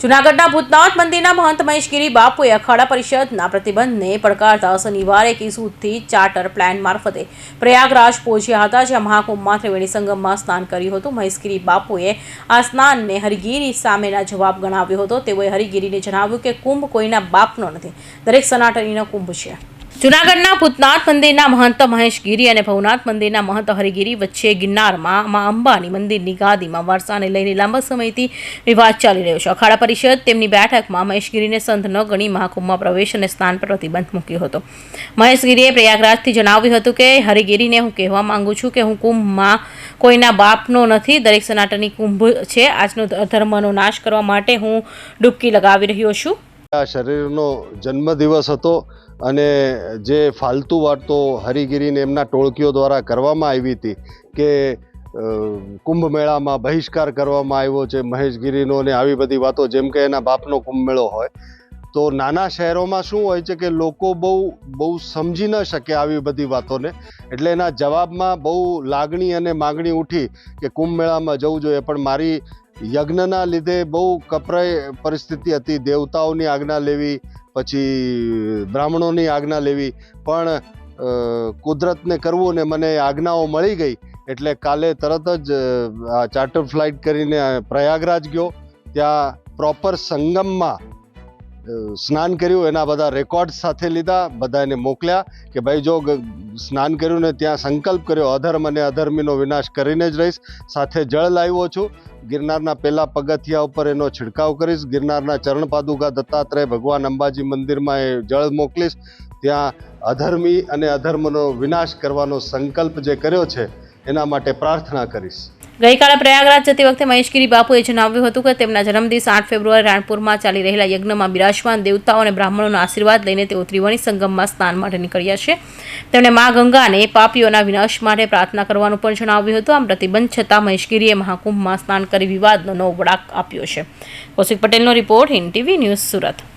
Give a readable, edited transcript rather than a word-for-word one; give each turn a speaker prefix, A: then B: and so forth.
A: જૂનાગઢના ભૂતનાથ મંદિરના મહંત મહેશગીરી બાપુએ અખાડા પરિષદના પ્રતિબંધને પડકારતા શનિવારે કેસુદથી ચાર્ટર પ્લાન મારફતે પ્રયાગરાજ પહોંચ્યા હતા, જ્યાં મહાકુંભમાં ત્રિવેણી સંગમમાં સ્નાન કર્યું હતું. મહેશગીરી બાપુએ આ સ્નાનને હરિગીરી સામેના જવાબ ગણાવ્યો હતો. તેઓએ હરિગીરીને જણાવ્યું કે કુંભ કોઈના બાપનો નથી, દરેક સનાતનીનો કુંભ છે. જૂનાગઢના ભૂતનાથ મંદિરના મહંત મહેશગીરી અને ભવનાથ મંદિરના મહંત હરિગીરી વચ્ચે ગિરનારમાં મા અંબાની મંદિરની ગાદીમાં વારસાને લઈને લાંબા સમયથી વિવાદ ચાલી રહ્યો છે. અખાડા પરિષદ તેમની બેઠકમાં મહેશગીરીને સંત ન ગણી મહાકુંભમાં પ્રવેશ અને સ્નાન પર પ્રતિબંધ મૂક્યો હતો. મહેશગીરીએ પ્રયાગરાજથી જણાવ્યું હતું કે હરિગીરીને હું કહેવા માંગુ છું કે હું કુંભમાં કોઈના બાપનો નથી, દરેક સનાતની કુંભ છે. આજનો ધર્મનો નાશ કરવા માટે હું ડૂબકી લગાવી રહ્યો છું.
B: આ શરીરનો જન્મદિવસ હતો અને જે ફાલતુ વાતો હરિગીરીને એમના ટોળકીઓ દ્વારા કરવામાં આવી હતી કે કુંભ મેળામાં બહિષ્કાર કરવામાં આવ્યો છે મહેશગીરીનો ને આવી બધી વાતો, જેમ કે એના બાપનો કુંભ મેળો હોય. તો નાના શહેરોમાં શું હોય છે કે લોકો બહુ સમજી ન શકે આવી બધી વાતોને, એટલે એના જવાબમાં બહુ લાગણી અને માગણી ઉઠી કે કુંભ મેળામાં જવું જોઈએ. પણ મારી યજ્ઞના લીધે બહુ કપરાય પરિસ્થિતિ હતી, દેવતાઓની આજ્ઞા લેવી, પછી બ્રાહ્મણોની આજ્ઞા લેવી, પણ કુદરતને કરવું ને મને આજ્ઞાઓ મળી ગઈ. એટલે કાલે તરત જ આ ચાર્ટર ફ્લાઇટ કરીને પ્રયાગરાજ ગયો. ત્યાં પ્રોપર સંગમમાં સ્નાન કર્યું, એના બધા રેકોર્ડ સાથે લીધા, બધાને મોકલ્યા કે ભાઈ જો સ્નાન કર્યું ને ત્યાં સંકલ્પ કર્યો અધર્મ અને અધર્મીનો વિનાશ કરીને જ રહીશ. સાથે જળ લાવ્યો છું, ગિરનારના પહેલા પગથિયા ઉપર એનો છિડકાવ કરીશ, ગિરનારના ચરણ પાદુકા દત્તાત્રેય ભગવાન અંબાજી મંદિરમાં એ જળ મોકલીશ. ત્યાં અધર્મી અને અધર્મનો વિનાશ કરવાનો સંકલ્પ જે કર્યો છે એના માટે પ્રાર્થના કરીશ.
A: ગઈકાલે પ્રયાગરાજ જતી વખતે મહેશગીરી બાપુએ જણાવ્યું હતું કે તેમના જન્મદિવસ 8 ફેબ્રુઆરી રાણપુરમાં ચાલી રહેલા યજ્ઞમાં બિરાજમાન દેવતાઓ અને બ્રાહ્મણોના આશીર્વાદ લઈને તેઓ ત્રિવેણી સંગમમાં સ્નાન માટે નીકળ્યા છે. તેમણે મા ગંગાને પાપીઓના વિનાશ માટે પ્રાર્થના કરવાનું પણ જણાવ્યું હતું. આમ પ્રતિબંધ છતાં મહેશગીરીએ મહાકુંભમાં સ્નાન કરી વિવાદનો નવો વળાંક આપ્યો છે. કૌશિક પટેલનો report, Hind TV news, Surat.